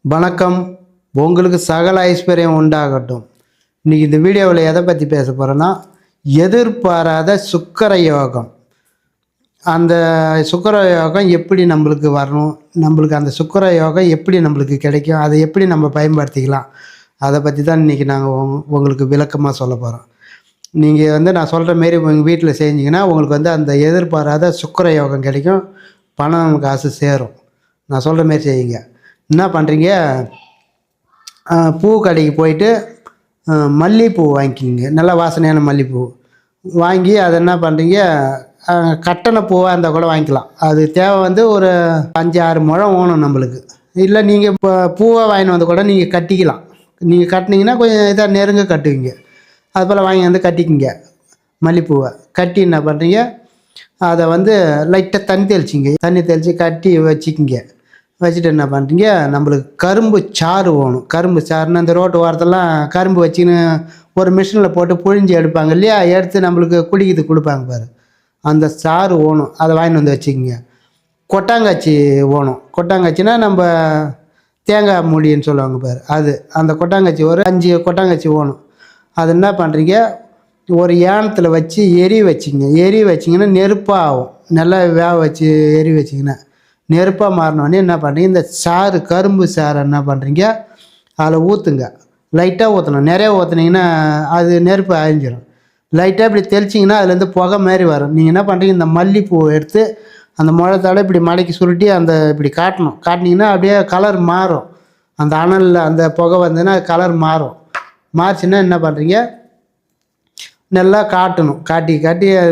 வணக்கம். உங்களுக்கு சகல ஐஸ்வர்யம் உண்டாகட்டும். இன்றைக்கி இந்த வீடியோவில் எதை பற்றி பேச போகிறேன்னா, எதிர்பாராத சுக்கிர யோகம். அந்த சுக்கிர யோகம் எப்படி நம்மளுக்கு வரணும், நம்மளுக்கு அந்த சுக்கிர யோகம் எப்படி நம்மளுக்கு கிடைக்கும், அதை எப்படி நம்ம பயன்படுத்திக்கலாம், அதை பற்றி தான் இன்றைக்கி நாங்கள் உங்களுக்கு விளக்கமாக சொல்ல போகிறோம். நீங்கள் நான் சொல்கிற மாரி உங்கள் வீட்டில் செஞ்சிங்கன்னா உங்களுக்கு அந்த எதிர்பாராத சுக்கிர யோகம் கிடைக்கும், பணம் காசு சேரும். நான் சொல்கிற மாரி செய்யுங்க. என்ன பண்ணுறீங்க, பூ கடைக்கு போயிட்டு மல்லிகைப்பூ வாங்கிக்கிங்க. நல்லா வாசனையான மல்லிகைப்பூ வாங்கி அதை என்ன பண்ணுறீங்க, கட்டண பூவாக இருந்தால் கூட வாங்கிக்கலாம். அது தேவை ஒரு 5-6 முழம் ஓணும் நம்மளுக்கு. இல்லை நீங்கள் இப்போ பூவாக வாங்கிட்டு வந்து கூட நீங்கள் கட்டிக்கலாம். நீங்கள் கட்டினீங்கன்னா கொஞ்சம் இதாக நெருங்க கட்டுவீங்க. அது போல் வாங்கி வந்து கட்டிக்கிங்க. மல்லிகைப்பூவை கட்டி என்ன பண்ணுறீங்க, அதை லைட்டாக தண்ணி தெளித்து கட்டி வச்சுக்கிங்க. வச்சுட்டு என்ன பண்ணுறீங்க, நம்மளுக்கு கரும்பு சாறு வேணும். கரும்பு சாறுன்னு அந்த ரோட்டு ஓரத்தெல்லாம் கரும்பு வச்சுன்னு ஒரு மிஷினில் போட்டு புழிஞ்சு எடுப்பாங்க இல்லையா, எடுத்து நம்மளுக்கு குடிக்கிறது கொடுப்பாங்க பாரு, அந்த சாறு வேணும். அதை வாங்கிட்டு வந்து வச்சுக்கிங்க. கொட்டாங்காய்ச்சி வேணும். கொட்டாங்காய்ச்சின்னா நம்ம தேங்காய் மூடின்னு சொல்லுவாங்க பாரு, அது அந்த கொட்டாங்காய்ச்சி ஒரு 5 கொட்டாங்காய்ச்சி வேணும். அது என்ன பண்ணுறீங்க, ஒரு ஏனத்தில் வச்சு எரி வச்சிங்கன்னா நெருப்பாக ஆகும். நல்லா வேக வச்சு எரி வச்சிங்கன்னா நெருப்பாக மாறினோடனே என்ன பண்ணுறீங்க, இந்த சாறு கரும்பு சாறு என்ன பண்ணுறீங்க, அதில் ஊற்றுங்க. லைட்டாக ஊற்றணும். நிறையா ஊற்றுனீங்கன்னா அது நெருப்பு அழிஞ்சிடும். லைட்டாக இப்படி தெளிச்சிங்கன்னா அதுலேருந்து புகை மாதிரி வரும். நீங்கள் என்ன பண்ணுறீங்க, இந்த மல்லிகைப்பூவை எடுத்து அந்த முழத்தால் இப்படி மடக்கி சுருட்டி இப்படி காட்டினீங்கன்னா அப்படியே கலர் மாறும். அந்த அனலில் அந்த புகை வந்ததுன்னா கலர் மாறிச்சுன்னா என்ன பண்ணுறீங்க, நல்லா காட்டணும். காட்டி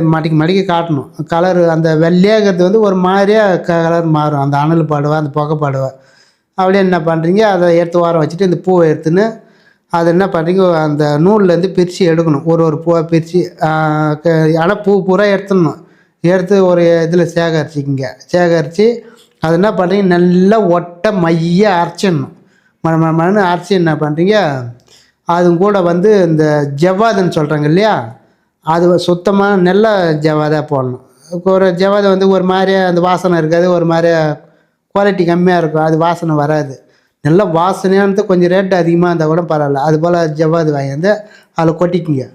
மடக்கி காட்டணும். கலரு அந்த வெள்ளையாகிறது ஒரு மாதிரியாக கலர் மாறும். அந்த அனல் படுவை, அந்த புகை படுவை. அப்படியே என்ன பண்ணுறீங்க, அதை எடுத்து ஓரம் வச்சுட்டு இந்த பூவை எடுத்துன்னு அதை என்ன பண்ணுறீங்க, அந்த நூல்லேருந்து பிரித்து எடுக்கணும். ஒரு பூவை பிரித்து, ஆனால் பூ பூரா எடுத்துடணும். எடுத்து ஒரு இதில் சேகரித்து அதை என்ன பண்ணுறீங்க, நல்லா மைய அரைச்சிடணும். மண்ணு அரைச்சி என்ன பண்ணுறீங்க, அது கூட இந்த ஜவ்வாதுன்னு சொல்கிறாங்க இல்லையா, அது சுத்தமாக நல்ல ஜவ்வாதாக போடணும். ஒரு ஜவ்வாது ஒரு மாதிரியாக அந்த வாசனை இருக்காது, ஒரு மாதிரியாக குவாலிட்டி கம்மியாக இருக்கும், அது வாசனை வராது. நல்ல வாசனையானது கொஞ்சம் ரேட்டு அதிகமாக இருந்தால் கூட பரவாயில்ல. அது போல் ஜவ்வாது வாங்கி அதில் கொட்டிக்குங்க.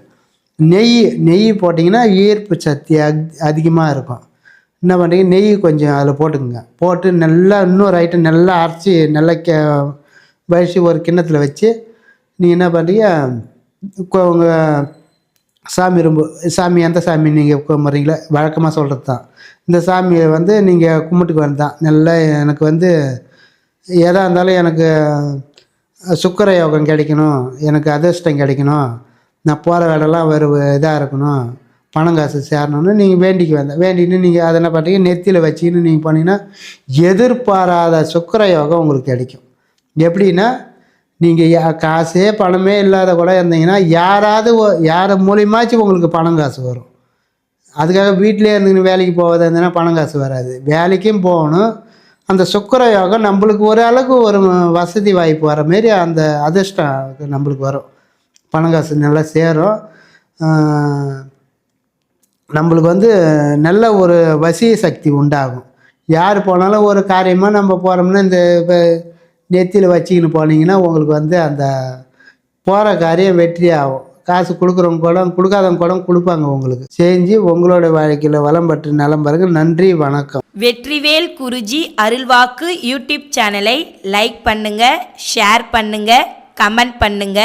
நெய் போட்டிங்கன்னா ஈர்ப்பு சக்தி அதிகமாக இருக்கும். என்ன பண்ணுறீங்க, நெய் கொஞ்சம் அதில் போட்டுக்குங்க. போட்டு நல்லா இன்னொரு ஐட்டம் நல்லா அரைச்சி நல்லா வச்சு ஒரு கிண்ணத்தில் வச்சு நீங்கள் என்ன பண்ணுறீங்க, உங்கள் சாமி எந்த சாமி நீங்கள் கும்பிட்றீங்களோ வழக்கமாக சொல்கிறது தான். இந்த சாமியை நீங்கள் கும்பிட்டுக்கு தான் நல்லா எனக்கு எதாக இருந்தாலும் எனக்கு சுக்கிர யோகம் கிடைக்கணும், எனக்கு அதிர்ஷ்டம் கிடைக்கணும், நான் போகிற வேலைலாம் இதாக இருக்கணும், பணம் காசு சேரணும்னு நீங்கள் வேண்டின்னு நீங்கள் அதை என்ன பண்ணுறீங்க, நெத்தியில் வச்சின்னு நீங்கள் பண்ணிங்கன்னா எதிர்பாராத சுக்கிர யோகம் உங்களுக்கு கிடைக்கும். எப்படின்னா, நீங்கள் காசே பணமே இல்லாத கூட இருந்தீங்கன்னா யார் மூலியமாச்சும் உங்களுக்கு பணம் காசு வரும். அதுக்காக வீட்டிலே இருந்துன்னு வேலைக்கு போவதாக இருந்ததுன்னா பணம் காசு வராது. வேலைக்கும் போகணும். அந்த சுக்கிர யோகம் நம்மளுக்கு ஒரு அளவுக்கு ஒரு வசதி வாய்ப்பு வர மாரி அந்த அதிர்ஷ்டம் நம்மளுக்கு வரும். பணம் காசு நல்லா சேரும். நம்மளுக்கு நல்ல ஒரு வசிய சக்தி உண்டாகும். யார் போனாலும் ஒரு காரியமாக நம்ம போகிறோம்னா இந்த நெத்தியில் வச்சிக்கின்னு போனீங்கன்னா உங்களுக்கு அந்த போகிற காரியம் வெற்றி ஆகும். காசு கொடுக்குறவங்க கூட கொடுக்காதவங்க கூட கொடுப்பாங்க. உங்களுக்கு செஞ்சு உங்களோட வாழ்க்கையில் வளம் பெற்று நலம் பாருங்க. நன்றி, வணக்கம். வெற்றிவேல் குருஜி அருள்வாக்கு யூடியூப் சேனலை லைக் பண்ணுங்க, ஷேர் பண்ணுங்க, கமெண்ட் பண்ணுங்க.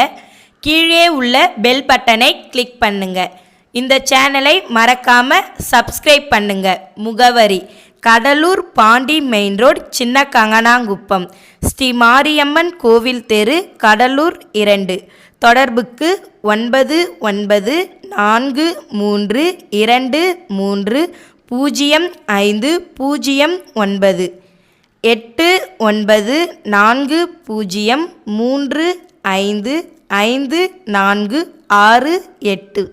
கீழே உள்ள பெல் பட்டனை கிளிக் பண்ணுங்க. இந்த சேனலை மறக்காம சப்ஸ்கிரைப் பண்ணுங்க. முகவரி: கடலூர் பாண்டி மெயின் ரோடு, சின்ன கங்கனாங்குப்பம், ஸ்ரீ மாரியம்மன் கோவில் தெரு, கடலூர் 2. தொடர்புக்கு 994323205009 8940355458.